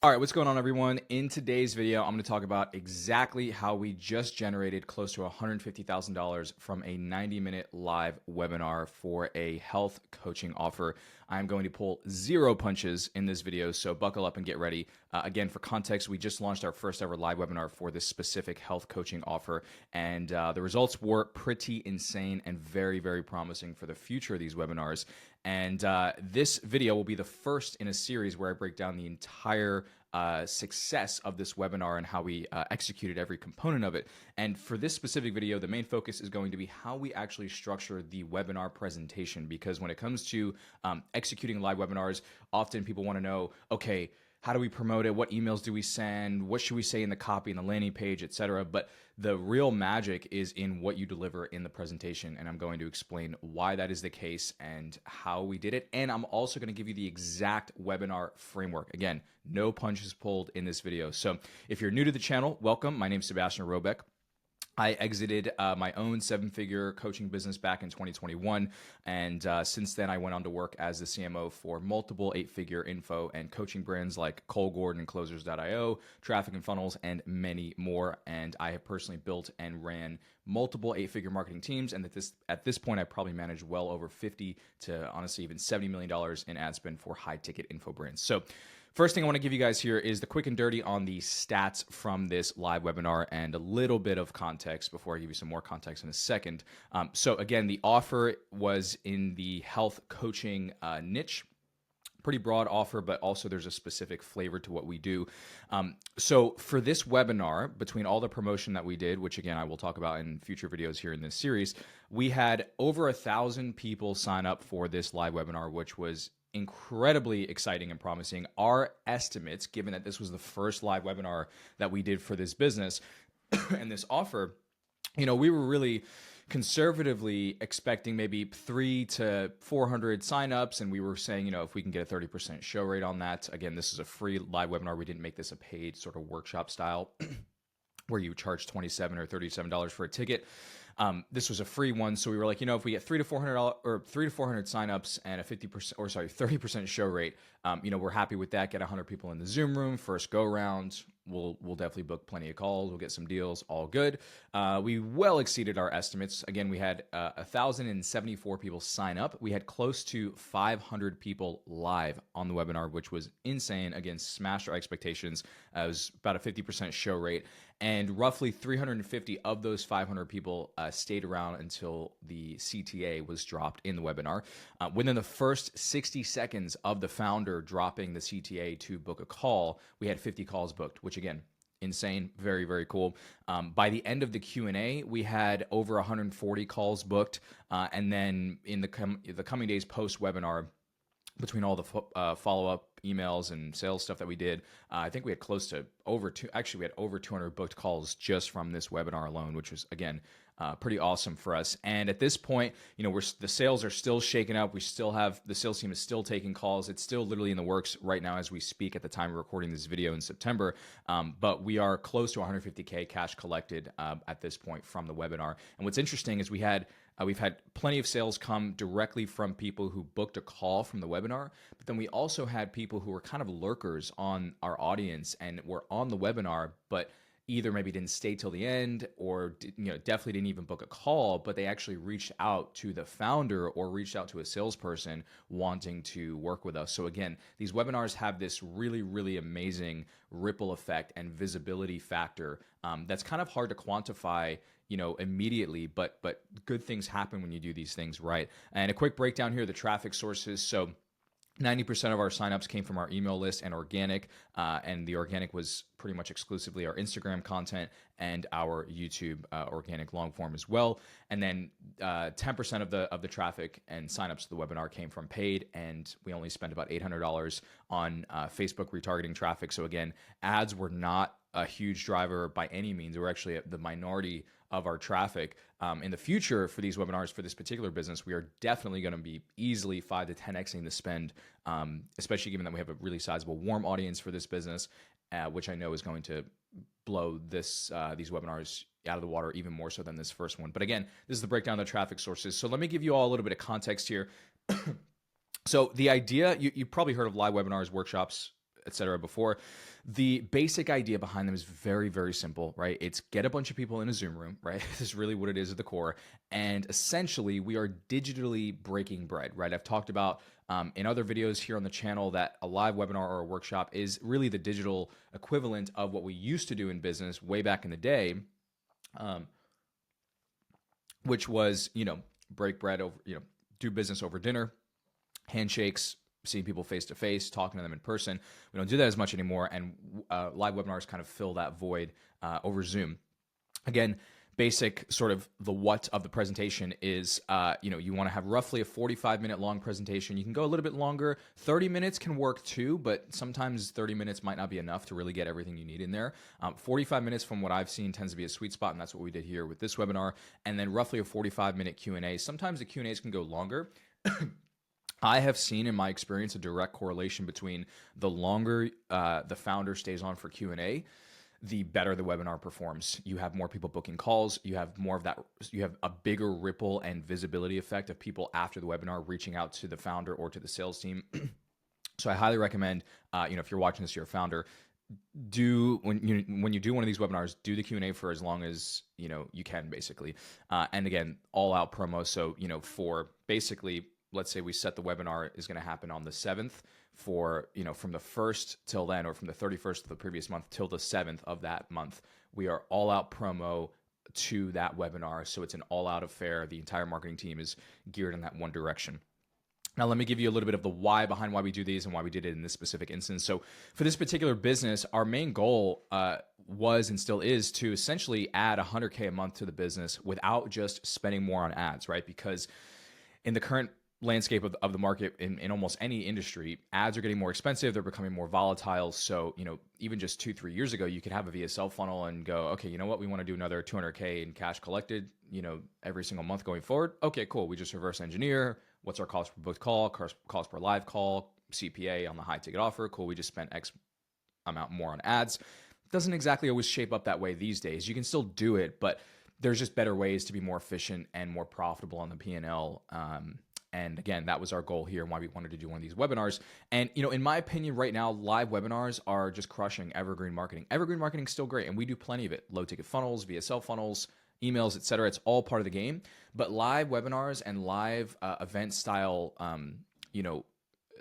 All right, what's going on, everyone? In today's video, I'm going to talk about exactly how we just generated close to $150,000 from a 90-minute live webinar for a health coaching offer. I'm going to pull zero punches in this video, so buckle up and get ready. Again, for context, we just launched our first ever live webinar for this specific health coaching offer, and the results were pretty insane and very, very promising for the future of these webinars. And this video will be the first in a series where I break down the entire success of this webinar and how we executed every component of it. And for this specific video, the main focus is going to be how we actually structure the webinar presentation, because when it comes to executing live webinars, often people want to know, okay, how do we promote it? What emails do we send? What should we say in the copy and the landing page, etc.? But the real magic is in what you deliver in the presentation, and I'm going to explain why that is the case and how we did it. And I'm also going to give you the exact webinar framework. Again, no punches pulled in this video. So if you're new to the channel, welcome. My name is Sebastian Robeck. I exited my own seven-figure coaching business back in 2021, and since then I went on to work as the CMO for multiple eight-figure info and coaching brands like Cole Gordon and Closers.io, Traffic and Funnels, and many more. And I have personally built and ran multiple eight-figure marketing teams, and at this point I probably manage well over 50 to honestly even $70 million in ad spend for high-ticket info brands. So first thing I want to give you guys here is the quick and dirty on the stats from this live webinar and a little bit of context before I give you some more context in a second. So again, the offer was in the health coaching niche. Pretty broad offer, but also there's a specific flavor to what we do. So for this webinar, between all the promotion that we did, which again, I will talk about in future videos here in this series, we had over 1,000 people sign up for this live webinar, which was incredibly exciting and promising. Our estimates, given that this was the first live webinar that we did for this business and this offer, we were really conservatively expecting maybe 300 to 400 signups, and we were saying, if we can get a 30% show rate on that. Again, this is a free live webinar. We didn't make this a paid sort of workshop style where you charge $27 or $37 for a ticket. This was a free one, so we were like, if we get 300 to 400 signups and a 30% show rate, we're happy with that. Get 100 people in the Zoom room, first go round. We'll definitely book plenty of calls. We'll get some deals, all good. We well exceeded our estimates. Again, we had 1,074 people sign up. We had close to 500 people live on the webinar, which was insane. Again, smashed our expectations. It was about a 50% show rate. And roughly 350 of those 500 people stayed around until the CTA was dropped in the webinar. Within the first 60 seconds of the founder dropping the CTA to book a call, we had 50 calls booked, which again, insane, very, very cool. By the end of the Q&A, we had over 140 calls booked. And then in the coming days post-webinar, between all the follow-up emails and sales stuff that we did, I think we had close to we had over 200 booked calls just from this webinar alone, which was, again, pretty awesome for us. And at this point, the sales are still shaking up. The sales team is still taking calls. It's still literally in the works right now as we speak at the time of recording this video in September. But we are close to 150K cash collected at this point from the webinar. And what's interesting is we've had plenty of sales come directly from people who booked a call from the webinar, but then we also had people who were kind of lurkers on our audience and were on the webinar, but either maybe didn't stay till the end or definitely didn't even book a call, but they actually reached out to the founder or reached out to a salesperson wanting to work with us. So again, these webinars have this really, really amazing ripple effect and visibility factor that's kind of hard to quantify immediately, but good things happen when you do these things right. And a quick breakdown here, the traffic sources. So 90% of our signups came from our email list and organic, and the organic was pretty much exclusively our Instagram content and our YouTube organic long form as well. And then 10% of the traffic and signups to the webinar came from paid, and we only spent about $800 on Facebook retargeting traffic. So again, ads were not a huge driver by any means. We're actually the minority of our traffic. In the future for these webinars for this particular business, we are definitely going to be easily 5 to 10xing the spend, especially given that we have a really sizable warm audience for this business, which I know is going to blow these webinars out of the water even more so than this first one. But again, this is the breakdown of the traffic sources. So let me give you all a little bit of context here. So the idea, you probably heard of live webinars, workshops, etc. before. The basic idea behind them is very, very simple, right? It's get a bunch of people in a Zoom room, right? This is really what it is at the core. And essentially, we are digitally breaking bread, right? I've talked about in other videos here on the channel that a live webinar or a workshop is really the digital equivalent of what we used to do in business way back in the day, which was, break bread over, do business over dinner, handshakes, seeing people face to face, talking to them in person. We don't do that as much anymore, and live webinars kind of fill that void over Zoom. Again, basic sort of the what of the presentation is, you want to have roughly a 45-minute long presentation. You can go a little bit longer. 30 minutes can work too, but sometimes 30 minutes might not be enough to really get everything you need in there. 45 minutes from what I've seen tends to be a sweet spot, and that's what we did here with this webinar. And then roughly a 45-minute Q&A. Sometimes the Q&As can go longer. I have seen in my experience a direct correlation between the longer the founder stays on for Q&A, the better the webinar performs. You have more people booking calls. You have more of that. You have a bigger ripple and visibility effect of people after the webinar reaching out to the founder or to the sales team. So I highly recommend, if you're watching this, you're a founder, when you do one of these webinars, do the Q&A for as long as you can, basically. And again, all out promo. So for basically, let's say we set the webinar is going to happen on the 7th for, from the 1st till then, or from the 31st of the previous month till the 7th of that month, we are all out promo to that webinar. So it's an all out affair. The entire marketing team is geared in that one direction. Now, let me give you a little bit of the why behind why we do these and why we did it in this specific instance. So for this particular business, our main goal was and still is to essentially add $100K a month to the business without just spending more on ads, right? Because in the current landscape of the market in almost any industry, ads are getting more expensive. They're becoming more volatile. So, even just 2-3 years ago, you could have a VSL funnel and go, okay, you know what? We want to do another 200K in cash collected, every single month going forward. Okay, cool. We just reverse engineer. What's our cost per booked call, cost per live call, CPA on the high ticket offer? Cool. We just spent X amount more on ads. Doesn't exactly always shape up that way these days. You can still do it, but there's just better ways to be more efficient and more profitable on the P&L. And again, that was our goal here and why we wanted to do one of these webinars. And, in my opinion, right now, live webinars are just crushing evergreen marketing. Evergreen marketing is still great, and we do plenty of it. Low ticket funnels, VSL funnels, emails, et cetera. It's all part of the game. But live webinars and live event style,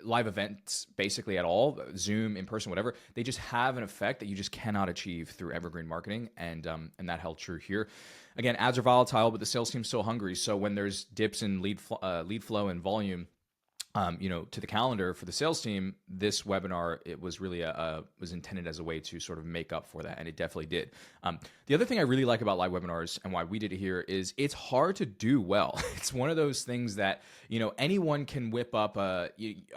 live events basically at all, Zoom, in person, whatever, they just have an effect that you just cannot achieve through evergreen marketing. And that held true here. Again, ads are volatile, but the sales team's still hungry. So when there's dips in lead flow and volume, to the calendar for the sales team, this webinar, it was really was intended as a way to sort of make up for that, and it definitely did. The other thing I really like about live webinars and why we did it here is it's hard to do well. It's one of those things that anyone can whip up a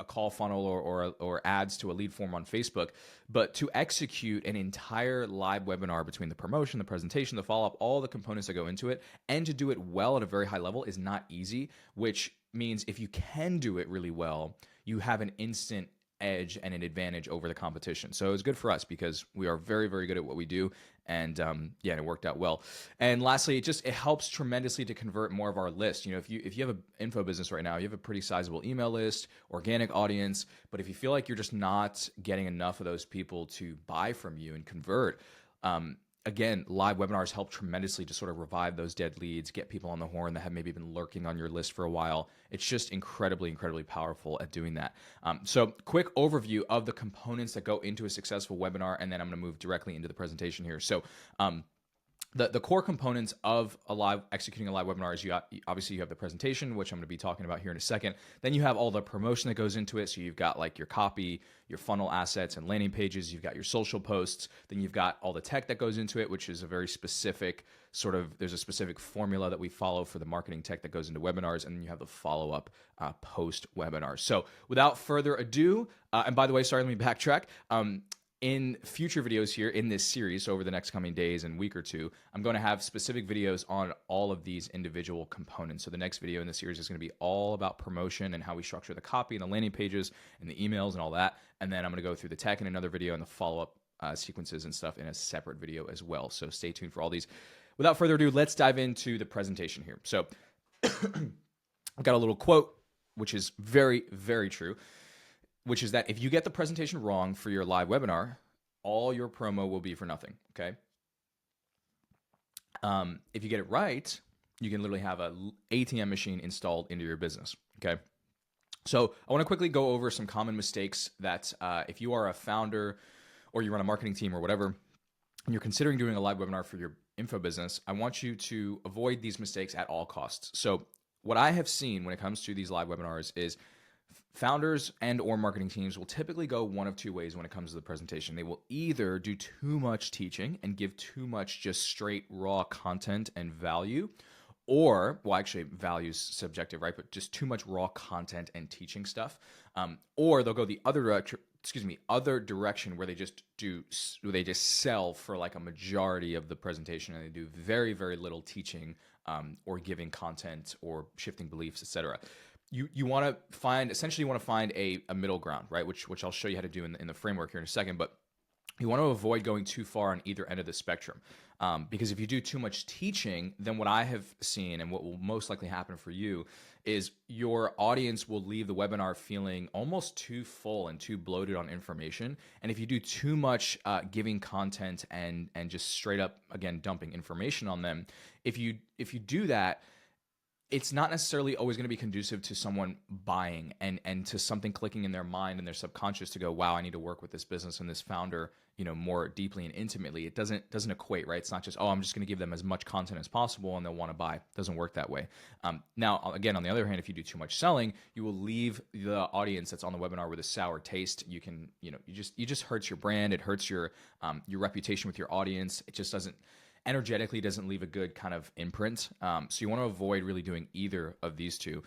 call funnel or ads to a lead form on Facebook, but to execute an entire live webinar between the promotion, the presentation, the follow-up, all the components that go into it, and to do it well at a very high level is not easy, which means if you can do it really well, you have an instant edge and an advantage over the competition. So it was good for us because we are very, very good at what we do. And it worked out well. And lastly, it helps tremendously to convert more of our list. If you have an info business right now, you have a pretty sizable email list, organic audience, but if you feel like you're just not getting enough of those people to buy from you and convert, again, live webinars help tremendously to sort of revive those dead leads, get people on the horn that have maybe been lurking on your list for a while. It's just incredibly, incredibly powerful at doing that. So quick overview of the components that go into a successful webinar, and then I'm going to move directly into the presentation here. So the core components of executing a live webinar is obviously you have the presentation, which I'm going to be talking about here in a second. Then you have all the promotion that goes into it. So you've got like your copy, your funnel assets and landing pages. You've got your social posts. Then you've got all the tech that goes into it, which is a very specific there's a specific formula that we follow for the marketing tech that goes into webinars. And then you have the follow-up post webinar. So without further ado, and by the way, sorry, let me backtrack. In future videos here in this series over the next coming days and week or two, I'm going to have specific videos on all of these individual components. So the next video in the series is going to be all about promotion and how we structure the copy and the landing pages and the emails and all that. And then I'm going to go through the tech in another video and the follow-up sequences and stuff in a separate video as well. So stay tuned for all these. Without further ado, let's dive into the presentation here. So I've got a little quote, which is very, very true. which is that if you get the presentation wrong for your live webinar, all your promo will be for nothing. Okay. If you get it right, you can literally have a ATM machine installed into your business. Okay. So I want to quickly go over some common mistakes that if you are a founder or you run a marketing team or whatever, and you're considering doing a live webinar for your info business, I want you to avoid these mistakes at all costs. So what I have seen when it comes to these live webinars is founders and or marketing teams will typically go one of two ways when it comes to the presentation. They will either do too much teaching and give too much just straight raw content and value, or, well, actually value's subjective, right? But just too much raw content and teaching stuff. Or they'll go the other direction where they just sell for like a majority of the presentation, and they do very, very little teaching, or giving content or shifting beliefs, etc. You want to find a middle ground, right? Which I'll show you how to do in the framework here in a second, but you want to avoid going too far on either end of the spectrum. Because if you do too much teaching, then what I have seen and what will most likely happen for you is your audience will leave the webinar feeling almost too full and too bloated on information. And if you do too much giving content and just straight up, again, dumping information on them, if you do that, it's not necessarily always going to be conducive to someone buying and to something clicking in their mind and their subconscious to go, wow, I need to work with this business and this founder, more deeply and intimately. It doesn't equate, right? It's not just, oh, I'm just going to give them as much content as possible and they'll want to buy. It doesn't work that way. Now, again, on the other hand, if you do too much selling, you will leave the audience that's on the webinar with a sour taste. You can, you just hurts your brand. It hurts your reputation with your audience. It just energetically doesn't leave a good kind of imprint. So you want to avoid really doing either of these two.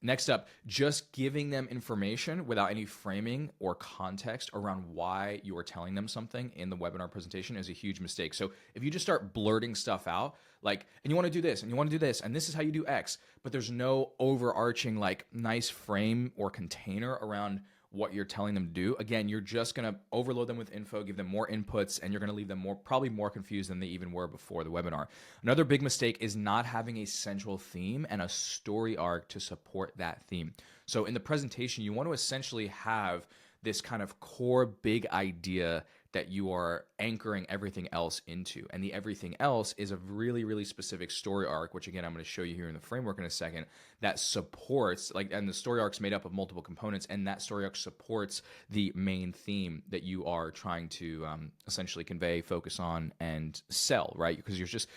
Next up, just giving them information without any framing or context around why you are telling them something in the webinar presentation is a huge mistake. So if you just start blurting stuff out, and you want to do this, and you want to do this, and this is how you do X, but there's no overarching, nice frame or container around what you're telling them to do, again, you're just going to overload them with info, give them more inputs, and you're going to leave them probably more confused than they even were before the webinar. Another big mistake is not having a central theme and a story arc to support that theme. So in the presentation, you want to essentially have this kind of core big idea that you are anchoring everything else into. And the everything else is a really, really specific story arc, which again, I'm going to show you here in the framework in a second, that supports, and the story arc's made up of multiple components, and that story arc supports the main theme that you are trying to essentially convey, focus on, and sell, right? Because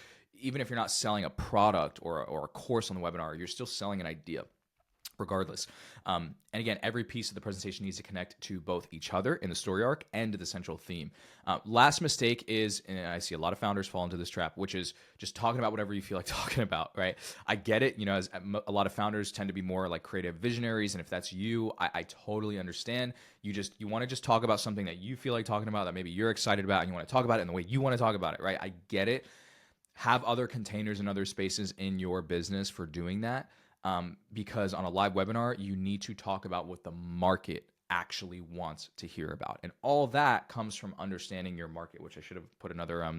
even if you're not selling a product or a course on the webinar, you're still selling an idea regardless. And again, every piece of the presentation needs to connect to both each other in the story arc and to the central theme. Last mistake is, and I see a lot of founders fall into this trap, which is just talking about whatever you feel like talking about, right? I get it. As a lot of founders tend to be more like creative visionaries. And if that's you, I totally understand. You want to just talk about something that you feel like talking about, that maybe you're excited about, and you want to talk about it in the way you want to talk about it, right? I get it. Have other containers and other spaces in your business for doing that. Because on a live webinar, you need to talk about what the market actually wants to hear about. And all that comes from understanding your market, which I should have put another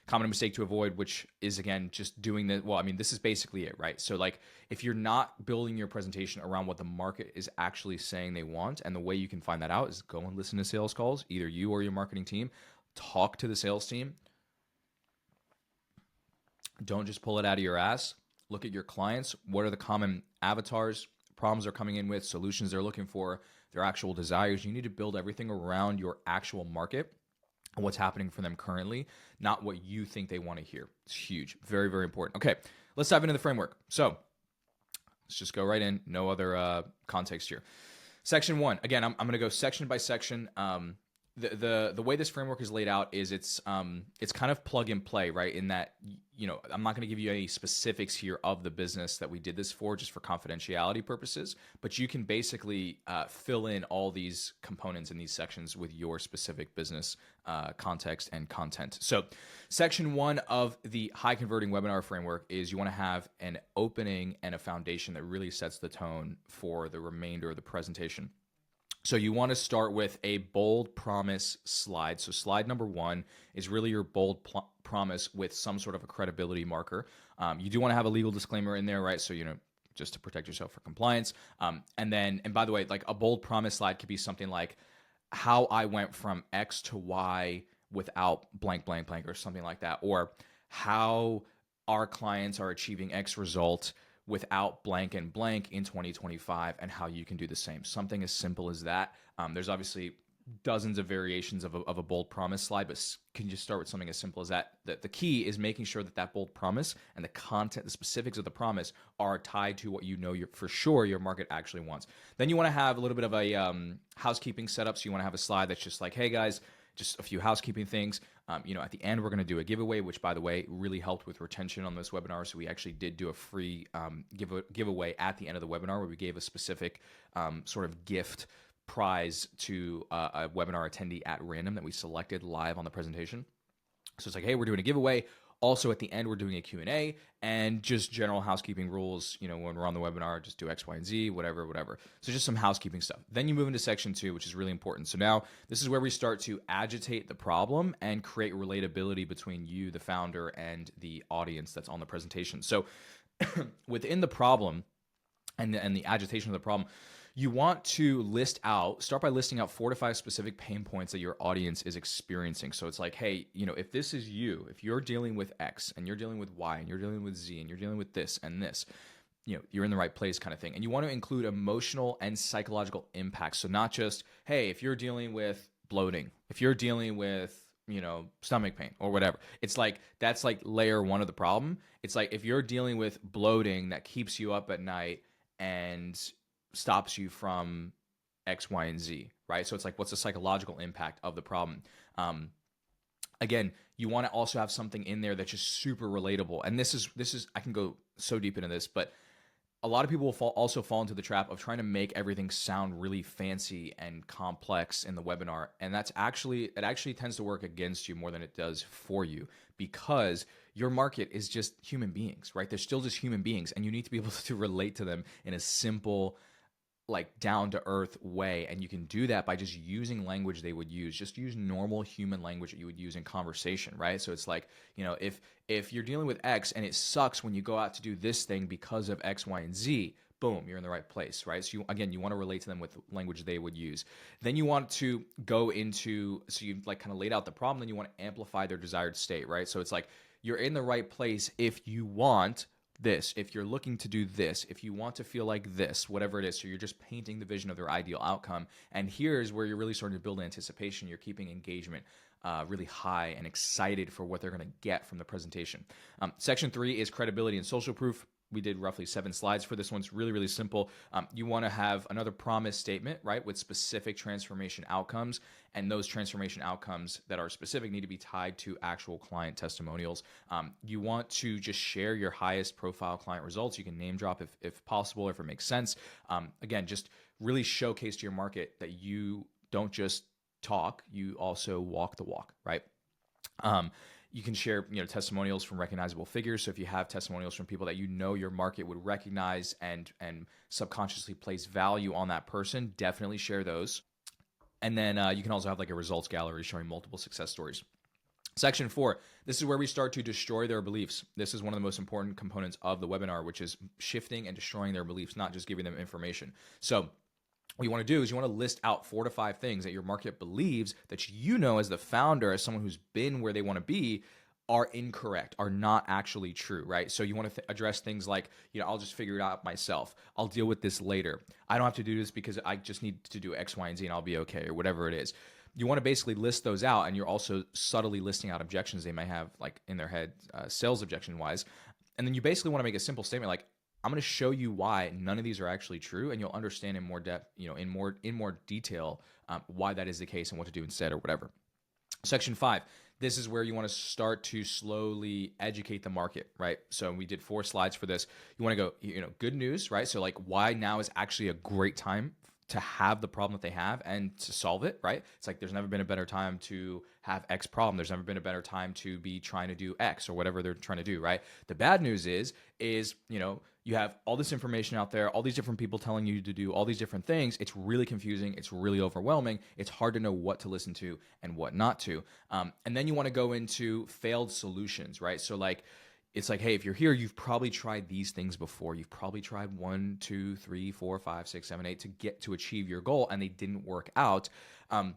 common mistake to avoid, which is, again, just doing the, well, I mean, this is basically it, right? So if you're not building your presentation around what the market is actually saying they want, and the way you can find that out is go and listen to sales calls, either you or your marketing team, talk to the sales team. Don't just pull it out of your ass. Look at your clients. What are the common avatars, problems they're coming in with, solutions they're looking for, their actual desires. You need to build everything around your actual market and what's happening for them currently, not what you think they want to hear. It's huge. Very, very important. Okay, let's dive into the framework. So let's just go right in. No other context here. Section 1. Again, I'm going to go section by section. The way this framework is laid out is it's kind of plug and play, right? In that, I'm not going to give you any specifics here of the business that we did this for, just for confidentiality purposes, but you can basically fill in all these components in these sections with your specific business context and content. So section 1 of the high converting webinar framework is you want to have an opening and a foundation that really sets the tone for the remainder of the presentation. So you want to start with a bold promise slide. So slide number 1 is really your bold promise with some sort of a credibility marker. You do want to have a legal disclaimer in there, right? So, just to protect yourself for compliance. And by the way, like a bold promise slide could be something like how I went from X to Y without blank, blank, blank, or something like that, or how our clients are achieving X result without blank and blank in 2025, and how you can do the same. Something as simple as that. There's obviously dozens of variations of a bold promise slide, but can you start with something as simple as that? The key is making sure that that bold promise and the content, the specifics of the promise are tied to what you know for sure your market actually wants. Then you want to have a little bit of a housekeeping setup. So you want to have a slide that's just like, hey guys, just a few housekeeping things. At the end, we're going to do a giveaway, which, by the way, really helped with retention on this webinar. So we actually did do a free giveaway at the end of the webinar where we gave a specific sort of gift prize to a webinar attendee at random that we selected live on the presentation. So it's like, hey, we're doing a giveaway. Also, at the end, we're doing a Q&A and just general housekeeping rules. When we're on the webinar, just do X, Y, and Z, whatever. So just some housekeeping stuff. Then you move into section 2, which is really important. So now this is where we start to agitate the problem and create relatability between you, the founder, and the audience that's on the presentation. So within the problem and the agitation of the problem, you want to start by listing out 4 to 5 specific pain points that your audience is experiencing. So it's like, hey, if this is you, if you're dealing with X and you're dealing with Y and you're dealing with Z and you're dealing with this and this, you're in the right place kind of thing. And you want to include emotional and psychological impacts. So not just, hey, if you're dealing with bloating, if you're dealing with stomach pain or whatever. It's like, that's like layer 1 of the problem. It's like, if you're dealing with bloating that keeps you up at night and stops you from X, Y, and Z, right? So it's like, what's the psychological impact of the problem? Again, you want to also have something in there that's just super relatable. And this is, I can go so deep into this, but a lot of people will also fall into the trap of trying to make everything sound really fancy and complex in the webinar. And it actually tends to work against you more than it does for you, because your market is just human beings, right? They're still just human beings, and you need to be able to relate to them in a simple, like down to earth way. And you can do that by just using language they would use. Just use normal human language that you would use in conversation, right? So it's like, if you're dealing with X and it sucks when you go out to do this thing because of X, Y, and Z, boom, you're in the right place, right? So you want to relate to them with language they would use. Then you want to go into, so you've like kind of laid out the problem, then you want to amplify their desired state, right? So it's like, you're in the right place if you want this, if you're looking to do this, if you want to feel like this, whatever it is. So you're just painting the vision of their ideal outcome. And here's where you're really starting to build anticipation. You're keeping engagement really high and excited for what they're going to get from the presentation. Section 3 is credibility and social proof. We did roughly 7 slides for this one. It's really, really simple. You want to have another promise statement, right, with specific transformation outcomes. And those transformation outcomes that are specific need to be tied to actual client testimonials. You want to just share your highest profile client results. You can name drop if possible, if it makes sense. Again, just really showcase to your market that you don't just talk, you also walk the walk, right? You can share, testimonials from recognizable figures. So if you have testimonials from people that your market would recognize and subconsciously place value on that person, definitely share those. And then you can also have like a results gallery showing multiple success stories. Section 4, this is where we start to destroy their beliefs. This is one of the most important components of the webinar, which is shifting and destroying their beliefs, not just giving them information. So what you want to do is you want to list out 4 to 5 things that your market believes that as the founder, as someone who's been where they want to be, are incorrect, are not actually true, right? So you want to address things like, I'll just figure it out myself. I'll deal with this later. I don't have to do this because I just need to do X, Y, and Z and I'll be okay, or whatever it is. You want to basically list those out, and you're also subtly listing out objections they may have, like in their head, sales objection wise. And then you basically want to make a simple statement like, I'm going to show you why none of these are actually true, and you'll understand in more depth, in more detail, why that is the case and what to do instead or whatever. Section 5, this is where you want to start to slowly educate the market, right? So we did 4 slides for this. You want to go, good news, right? So like why now is actually a great time to have the problem that they have and to solve it, right? It's like there's never been a better time to have X problem. There's never been a better time to be trying to do X or whatever they're trying to do, right? The bad news is you have all this information out there, all these different people telling you to do all these different things. It's really confusing. It's really overwhelming. It's hard to know what to listen to and what not to. And then you want to go into failed solutions, right? So like, it's like, hey, if you're here, you've probably tried these things before. You've probably tried 1, 2, 3, 4, 5, 6, 7, 8 to get to achieve your goal, and they didn't work out. And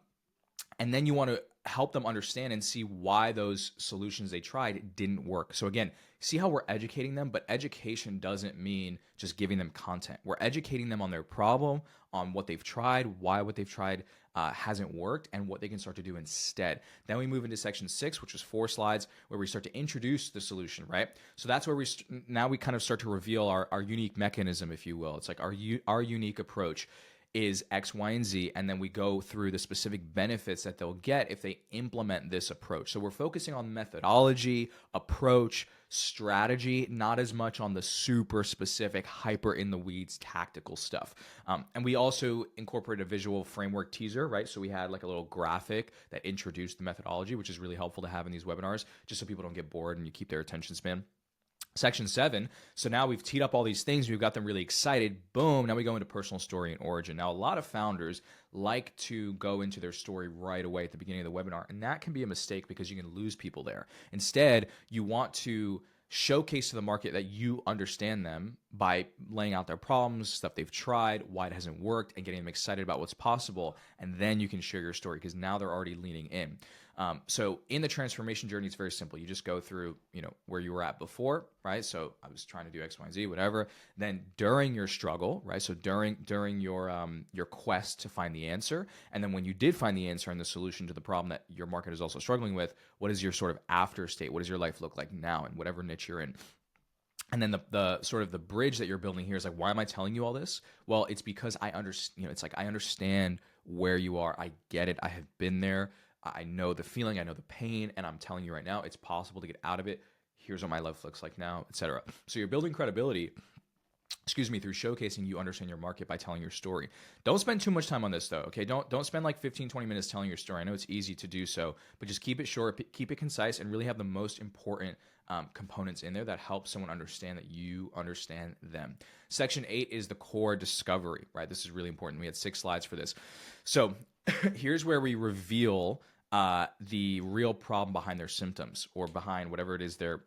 then you want to help them understand and see why those solutions they tried didn't work. So again, see how we're educating them, but education doesn't mean just giving them content. We're educating them on their problem, on what they've tried, why what they've tried hasn't worked, and what they can start to do instead. Then we move into section 6, which is 4 slides, where we start to introduce the solution, right? So that's where now we kind of start to reveal our unique mechanism, if you will. It's like our unique approach is X, Y, and Z, and then we go through the specific benefits that they'll get if they implement this approach. So we're focusing on methodology, approach, strategy, not as much on the super specific, hyper in the weeds tactical stuff. And we also incorporate a visual framework teaser, right? So we had like a little graphic that introduced the methodology, which is really helpful to have in these webinars, just so people don't get bored and you keep their attention span. Section 7, so now we've teed up all these things, we've got them really excited, boom, now we go into personal story and origin. Now, a lot of founders like to go into their story right away at the beginning of the webinar, and that can be a mistake because you can lose people there. Instead, you want to showcase to the market that you understand them by laying out their problems, stuff they've tried, why it hasn't worked, and getting them excited about what's possible, and then you can share your story because now they're already leaning in. So in the transformation journey, it's very simple. You just go through, where you were at before, right? So I was trying to do X, Y, and Z, whatever. Then during your struggle, right? So during your quest to find the answer, and then when you did find the answer and the solution to the problem that your market is also struggling with, what is your sort of after state? What does your life look like now in whatever niche you're in? And then the sort of the bridge that you're building here is like, why am I telling you all this? Well, it's because I understand. It's like I understand where you are. I get it. I have been there. I know the feeling, I know the pain, and I'm telling you right now, it's possible to get out of it. Here's what my life looks like now, etc. So you're building credibility, through showcasing you understand your market by telling your story. Don't spend too much time on this though, okay? Don't spend like 15, 20 minutes telling your story. I know it's easy to do so, but just keep it short, keep it concise, and really have the most important components in there that help someone understand that you understand them. Section 8 is the core discovery, right? This is really important. We had 6 slides for this. So here's where we reveal the real problem behind their symptoms or behind whatever it is they're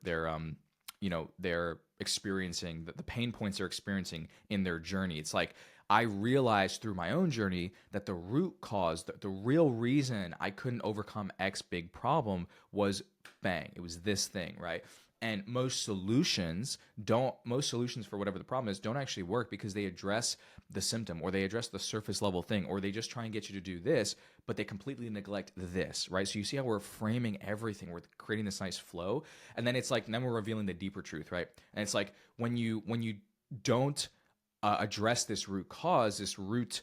experiencing, the pain points they're experiencing in their journey. It's like I realized through my own journey that the root cause, the real reason I couldn't overcome X big problem was bang, it was this thing, right? And most solutions for whatever the problem is don't actually work because they address the symptom or they address the surface level thing or they just try and get you to do this, but they completely neglect this, right? So you see how we're framing everything, we're creating this nice flow, and then it's like then we're revealing the deeper truth, right? And it's like when you don't address this root cause, this root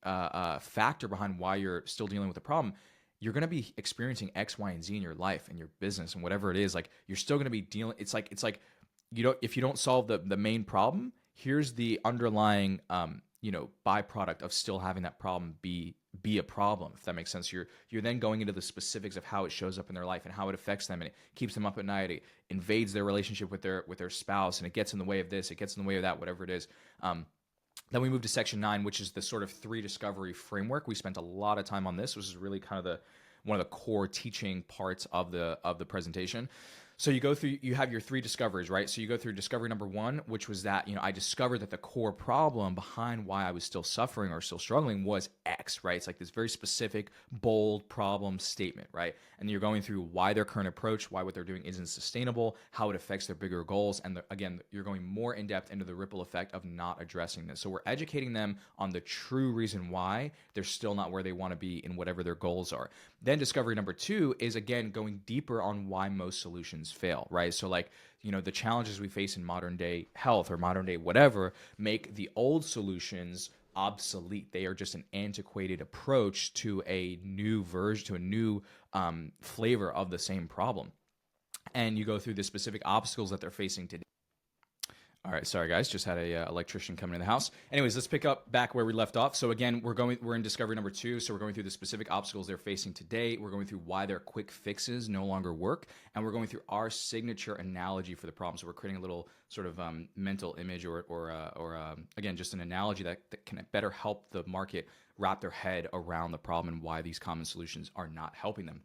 factor behind why you're still dealing with the problem, you're going to be experiencing X, Y, and Z in your life and your business and whatever it is. Like you're still going to be dealing. It's like if you don't solve the main problem, here's the underlying byproduct of still having that problem be a problem. If that makes sense, you're then going into the specifics of how it shows up in their life and how it affects them and it keeps them up at night. It invades their relationship with their spouse and it gets in the way of this. It gets in the way of that. Whatever it is. Then we move to section 9, which is the sort of 3 discovery framework. We spent a lot of time on this, which is really kind of one of the core teaching parts of the presentation. So you have your 3 discoveries, right? So you go through discovery number 1, which was that, I discovered that the core problem behind why I was still suffering or still struggling was X, right? It's like this very specific, bold problem statement, right? And you're going through why their current approach, why what they're doing isn't sustainable, how it affects their bigger goals. And again, you're going more in depth into the ripple effect of not addressing this. So we're educating them on the true reason why they're still not where they want to be in whatever their goals are. Then discovery number 2 is, again, going deeper on why most solutions fail, right? So like, the challenges we face in modern day health or modern day whatever make the old solutions obsolete. They are just an antiquated approach to a new version, to a new flavor of the same problem. And you go through the specific obstacles that they're facing today. All right, sorry guys, just had a electrician coming in the house. Anyways, let's pick up back where we left off. So again, we're in discovery number 2. So we're going through the specific obstacles they're facing today. We're going through why their quick fixes no longer work, and we're going through our signature analogy for the problem. So we're creating a little sort of mental image or again, just an analogy that can better help the market wrap their head around the problem and why these common solutions are not helping them.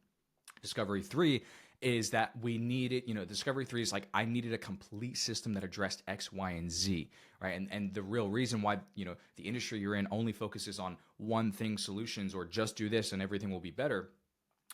Discovery 3 is that we needed, Discovery 3 is like, I needed a complete system that addressed X, Y, and Z, right? And the real reason why, the industry you're in only focuses on one thing solutions, or just do this and everything will be better,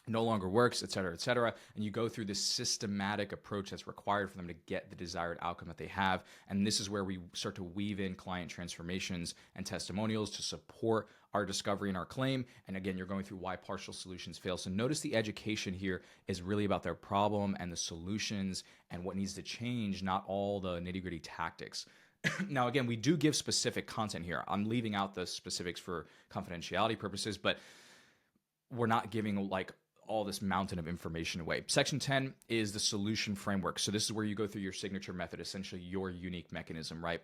no longer works, et cetera, et cetera. And you go through this systematic approach that's required for them to get the desired outcome that they have. And this is where we start to weave in client transformations and testimonials to support our discovery and our claim. And again, you're going through why partial solutions fail. So notice the education here is really about their problem and the solutions and what needs to change, not all the nitty-gritty tactics. Now, again, we do give specific content here. I'm leaving out the specifics for confidentiality purposes, but we're not giving like all this mountain of information away. Section 10 is the solution framework. So this is where you go through your signature method, essentially your unique mechanism, right?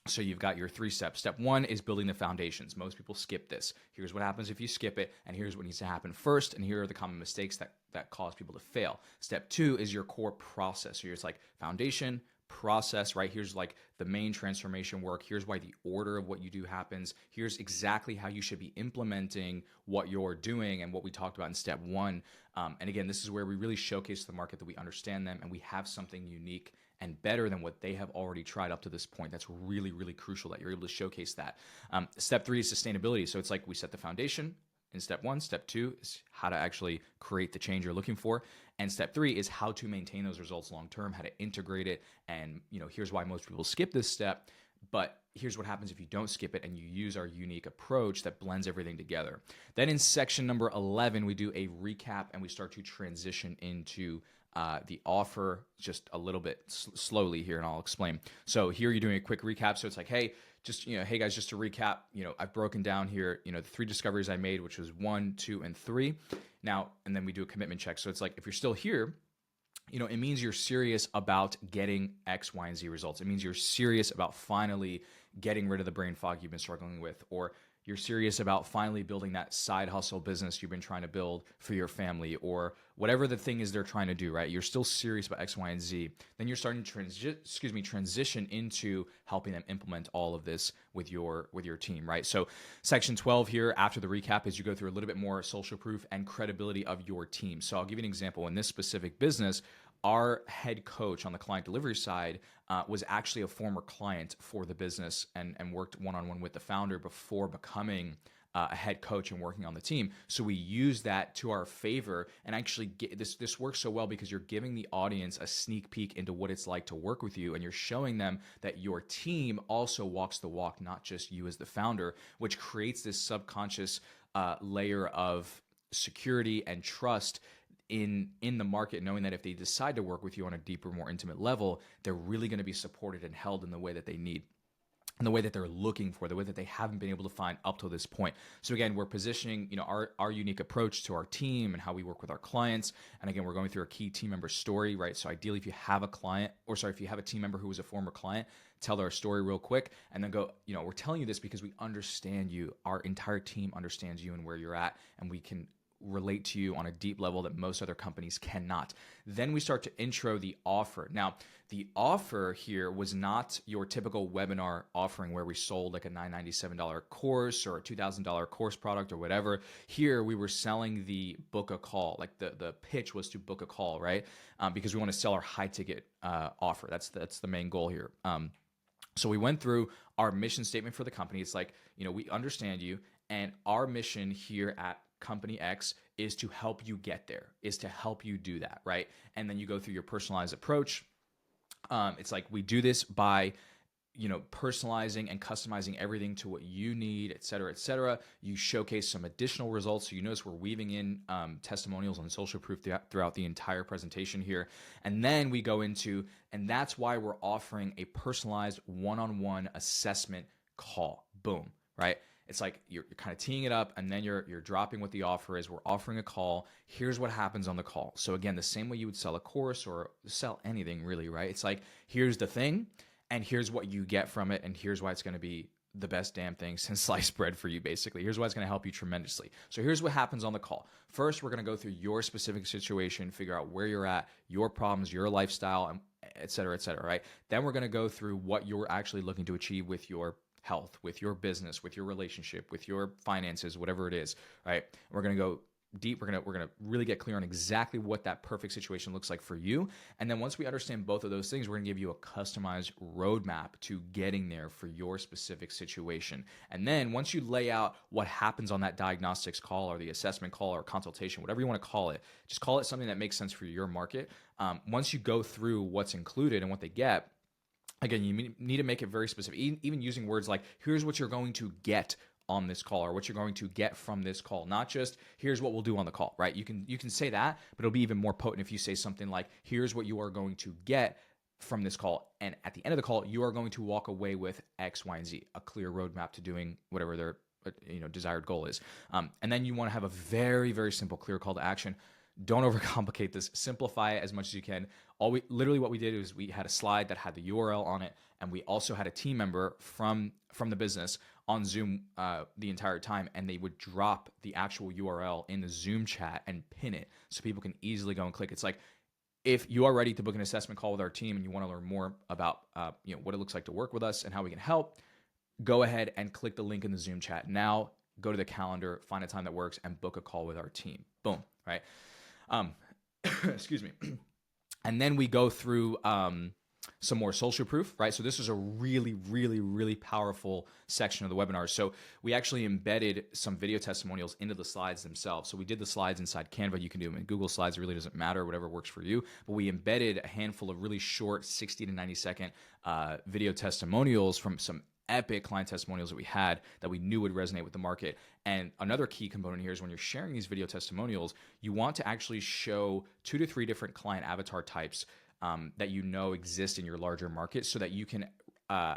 So you've got your 3 steps. Step 1 is building the foundations. Most people skip this. Here's what happens if you skip it, and here's what needs to happen first, and here are the common mistakes that cause people to fail. Step 2 is your core process. So here's like foundation, process, right? Here's like the main transformation work. Here's why the order of what you do happens. Here's exactly how you should be implementing what you're doing and what we talked about in step 1. And again, this is where we really showcase to the market that we understand them and we have something unique and better than what they have already tried up to this point. That's really, really crucial that you're able to showcase that. Step 3 is sustainability. So it's like we set the foundation in step 1. Step 2 is how to actually create the change you're looking for. And step 3 is how to maintain those results long term, how to integrate it. And here's why most people skip this step. But here's what happens if you don't skip it and you use our unique approach that blends everything together. Then in section number 11, we do a recap and we start to transition into the offer just a little bit slowly here, and I'll explain. So here you're doing a quick recap. So it's like, hey, hey guys, just to recap, I've broken down here, the 3 discoveries I made, which was 1, 2, and 3. Now, and then we do a commitment check. So it's like, if you're still here, it means you're serious about getting X, Y, and Z results. It means you're serious about finally getting rid of the brain fog you've been struggling with, or you're serious about finally building that side hustle business you've been trying to build for your family, or whatever the thing is they're trying to do, right? You're still serious about X, Y, and Z. Then you're starting to transition into helping them implement all of this with your team, right? So section 12 here, after the recap, is you go through a little bit more social proof and credibility of your team. So I'll give you an example. In this specific business, our head coach on the client delivery side was actually a former client for the business and worked one-on-one with the founder before becoming a head coach and working on the team. So we use that to our favor and actually get this works so well because you're giving the audience a sneak peek into what it's like to work with you, and you're showing them that your team also walks the walk, not just you as the founder, which creates this subconscious layer of security and trust in the market, knowing that if they decide to work with you on a deeper, more intimate level, they're really going to be supported and held in the way that they need, in the way that they're looking for, the way that they haven't been able to find up to this point. So again, we're positioning, our unique approach to our team and how we work with our clients. And again, we're going through a key team member story, right? So ideally, if you have a team member who was a former client, tell their story real quick and then go, we're telling you this because we understand you. Our entire team understands you and where you're at, and we can relate to you on a deep level that most other companies cannot. Then we start to intro the offer. Now, the offer here was not your typical webinar offering where we sold like a $997 course or a $2,000 course product or whatever. Here we were selling the book a call. Like the pitch was to book a call, right? Because we want to sell our high ticket offer. That's the main goal here. So we went through our mission statement for the company. It's like, we understand you, and our mission here at Company X is to help you get there, is to help you do that, right? And then you go through your personalized approach. It's like we do this by, personalizing and customizing everything to what you need, et cetera, et cetera. You showcase some additional results. So you notice we're weaving in testimonials and social proof throughout the entire presentation here. And then we go into, and that's why we're offering a personalized one-on-one assessment call. Boom, right? It's like you're kind of teeing it up, and then you're dropping what the offer is. We're offering a call. Here's what happens on the call. So again, the same way you would sell a course or sell anything really, right? It's like, here's the thing, and here's what you get from it, and here's why it's going to be the best damn thing since sliced bread for you, basically. Here's why it's going to help you tremendously. So here's what happens on the call. First, we're going to go through your specific situation, figure out where you're at, your problems, your lifestyle, and et cetera, right? Then we're going to go through what you're actually looking to achieve with your health, with your business, with your relationship, with your finances, whatever it is, right? We're going to go deep. We're gonna really get clear on exactly what that perfect situation looks like for you. And then once we understand both of those things, we're gonna give you a customized roadmap to getting there for your specific situation. And then once you lay out what happens on that diagnostics call or the assessment call or consultation, whatever you want to call it, just call it something that makes sense for your market. Once you go through what's included and what they get, again, you need to make it very specific, even using words like, here's what you're going to get on this call, or what you're going to get from this call, not just here's what we'll do on the call, right? You can say that, but it'll be even more potent if you say something like, here's what you are going to get from this call, and at the end of the call, you are going to walk away with X, Y, and Z, a clear roadmap to doing whatever their desired goal is. And then you want to have a very, very simple, clear call to action. Don't overcomplicate this. Simplify it as much as you can. Literally what we did is we had a slide that had the URL on it, and we also had a team member from the business on Zoom the entire time, and they would drop the actual URL in the Zoom chat and pin it so people can easily go and click. It's like, if you are ready to book an assessment call with our team and you want to learn more about what it looks like to work with us and how we can help, go ahead and click the link in the Zoom chat. Now go to the calendar, find a time that works, and book a call with our team. Boom, right? Excuse me. And then we go through some more social proof, right? So this is a really, really, really powerful section of the webinar. So we actually embedded some video testimonials into the slides themselves. So we did the slides inside Canva. You can do them in Google Slides. It really doesn't matter, whatever works for you. But we embedded a handful of really short 60 to 90 second video testimonials from some epic client testimonials that we had that we knew would resonate with the market. And another key component here is when you're sharing these video testimonials, you want to actually show 2 to 3 different client avatar types that you know exist in your larger market, so that you can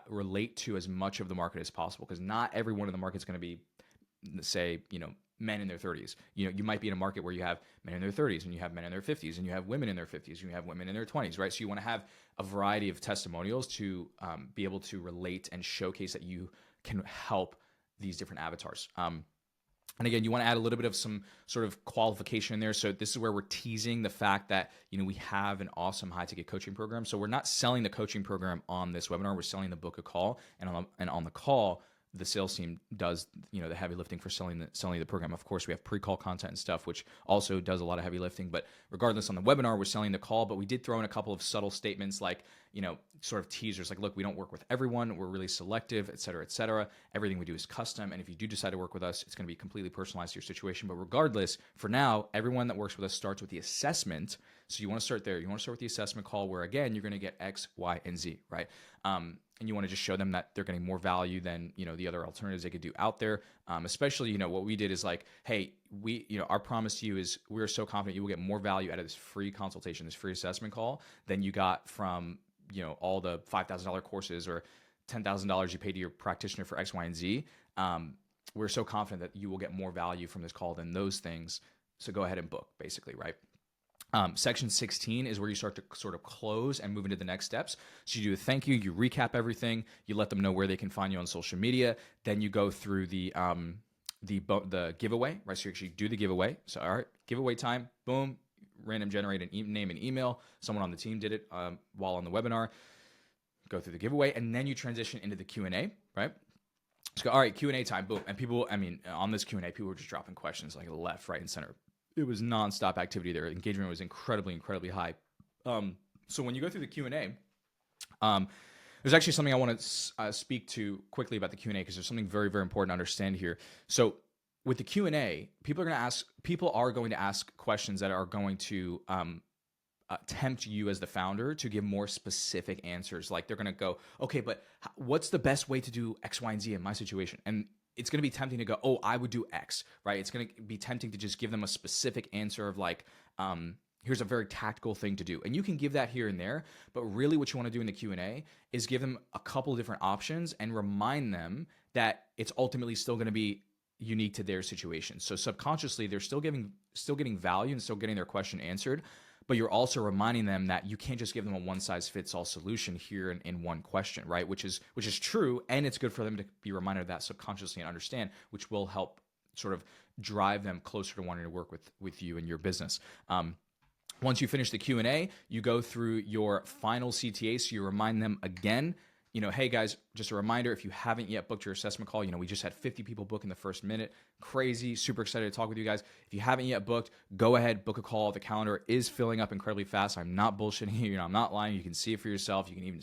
relate to as much of the market as possible. Because not everyone in the market is going to be, say, men in their 30s. You might be in a market where you have men in their 30s, and you have men in their 50s, and you have women in their 50s, and you have women in their 20s, right? So you want to have a variety of testimonials to be able to relate and showcase that you can help these different avatars. And again, you want to add a little bit of some sort of qualification in there. So this is where we're teasing the fact that, we have an awesome high ticket coaching program. So we're not selling the coaching program on this webinar. We're selling the book a call, and on the call, the sales team does, the heavy lifting for selling the program. Of course, we have pre-call content and stuff, which also does a lot of heavy lifting. But regardless, on the webinar, we're selling the call. But we did throw in a couple of subtle statements, like, sort of teasers, like, look, we don't work with everyone. We're really selective, et cetera, et cetera. Everything we do is custom. And if you do decide to work with us, it's going to be completely personalized to your situation. But regardless, for now, everyone that works with us starts with the assessment. So you want to start there. You want to start with the assessment call, where, again, you're going to get X, Y, and Z, right? And you want to just show them that they're getting more value than, the other alternatives they could do out there. Especially, what we did is like, hey, our promise to you is we're so confident you will get more value out of this free consultation, this free assessment call, than you got from, all the $5,000 courses or $10,000 you paid to your practitioner for X, Y, and Z. We're so confident that you will get more value from this call than those things. So go ahead and book, basically, right? Section 16 is where you start to sort of close and move into the next steps. So you do a thank you, you recap everything, you let them know where they can find you on social media. Then you go through the giveaway, right? So you actually do the giveaway. So, all right, giveaway time, boom, random generate an name and email. Someone on the team did it while on the webinar. Go through the giveaway, and then you transition into the Q&A, right? So, all right, Q&A time, boom. And people, on this Q&A, people were just dropping questions like left, right, and center. It was nonstop activity there. Engagement was incredibly, incredibly high. So when you go through the Q&A, there's actually something I want to speak to quickly about the Q&A, because there's something very, very important to understand here. So with the Q&A, people are going to ask questions that are going to tempt you as the founder to give more specific answers. Like, they're going to go, okay, but what's the best way to do X, Y, and Z in my situation? And it's going to be tempting to go, oh, I would do X, right? It's going to be tempting to just give them a specific answer of like, here's a very tactical thing to do. And you can give that here and there, but really what you want to do in the Q&A is give them a couple of different options and remind them that it's ultimately still going to be unique to their situation. So subconsciously, they're still getting value and still getting their question answered, but you're also reminding them that you can't just give them a one-size-fits-all solution here in one question, right? Which is true, and it's good for them to be reminded of that subconsciously and understand, which will help sort of drive them closer to wanting to work with you and your business. Once you finish the Q&A, you go through your final CTA, so you remind them again, hey guys, just a reminder, if you haven't yet booked your assessment call, we just had 50 people book in the first minute. Crazy, super excited to talk with you guys. If you haven't yet booked, go ahead, book a call. The calendar is filling up incredibly fast. I'm not bullshitting you. I'm not lying. You can see it for yourself. You can even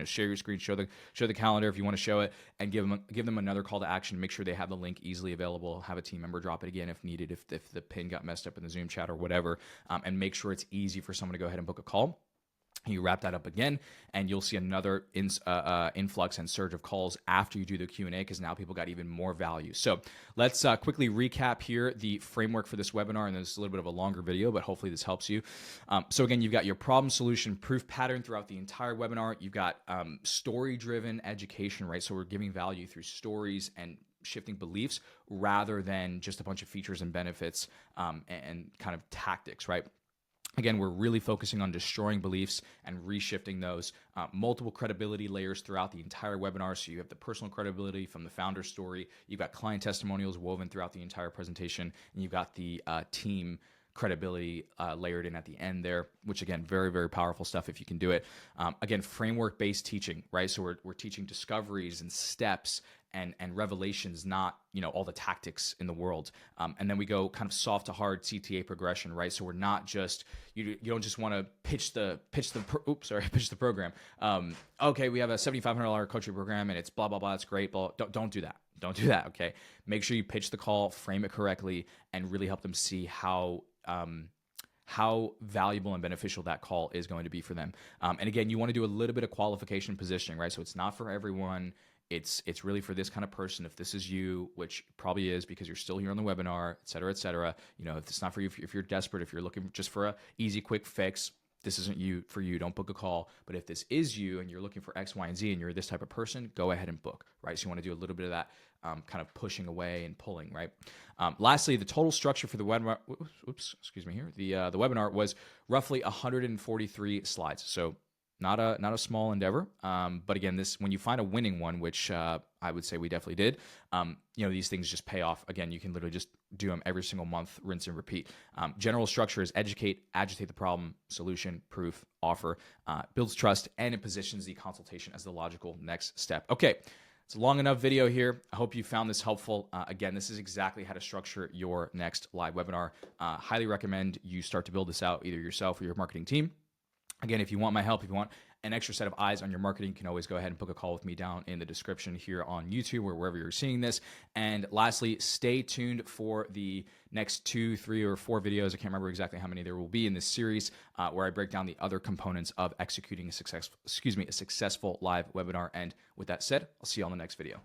share your screen, show the calendar if you want to show it, and give them another call to action. Make sure they have the link easily available. Have a team member drop it again if needed, if the pin got messed up in the Zoom chat or whatever, and make sure it's easy for someone to go ahead and book a call. You wrap that up again, and you'll see another influx and surge of calls after you do the Q&A, because now people got even more value. So let's quickly recap here the framework for this webinar, and this is a little bit of a longer video, but hopefully this helps you. So again, you've got your problem, solution, proof pattern throughout the entire webinar. You've got story-driven education, right? So we're giving value through stories and shifting beliefs rather than just a bunch of features and benefits and kind of tactics, right? Again, we're really focusing on destroying beliefs and reshifting those. Multiple credibility layers throughout the entire webinar. So you have the personal credibility from the founder story. You've got client testimonials woven throughout the entire presentation. And you've got the team credibility layered in at the end there, which again, very, very powerful stuff if you can do it. Again, framework-based teaching, right? So we're teaching discoveries and steps and revelations, not all the tactics in the world. And then we go kind of soft to hard CTA progression, right? So we're not just you don't just want to pitch the program. Okay, we have a $7,500 coaching program and it's blah blah blah. It's great, but don't do that. Don't do that. Okay, make sure you pitch the call, frame it correctly, and really help them see how valuable and beneficial that call is going to be for them. And again, you want to do a little bit of qualification positioning, right? So it's not for everyone. It's really for this kind of person. If this is you, which probably is because you're still here on the webinar, et cetera, et cetera. If it's not for you, if you're desperate, if you're looking just for a easy, quick fix, this isn't for you. Don't book a call. But if this is you and you're looking for X, Y, and Z and you're this type of person, go ahead and book, right? So you want to do a little bit of that kind of pushing away and pulling, right? Lastly, the total structure for the webinar, the webinar was roughly 143 slides. So not a small endeavor, but again, when you find a winning one, which I would say we definitely did, these things just pay off. Again, you can literally just do them every single month, rinse and repeat. General structure is educate, agitate the problem, solution, proof, offer, builds trust, and it positions the consultation as the logical next step. Okay, it's a long enough video here. I hope you found this helpful. Again, this is exactly how to structure your next live webinar. Highly recommend you start to build this out either yourself or your marketing team. Again, if you want my help, if you want an extra set of eyes on your marketing, you can always go ahead and book a call with me down in the description here on YouTube or wherever you're seeing this. And lastly, stay tuned for the next 2, 3, or 4 videos. I can't remember exactly how many there will be in this series, where I break down the other components of executing a successful live webinar. And with that said, I'll see you on the next video.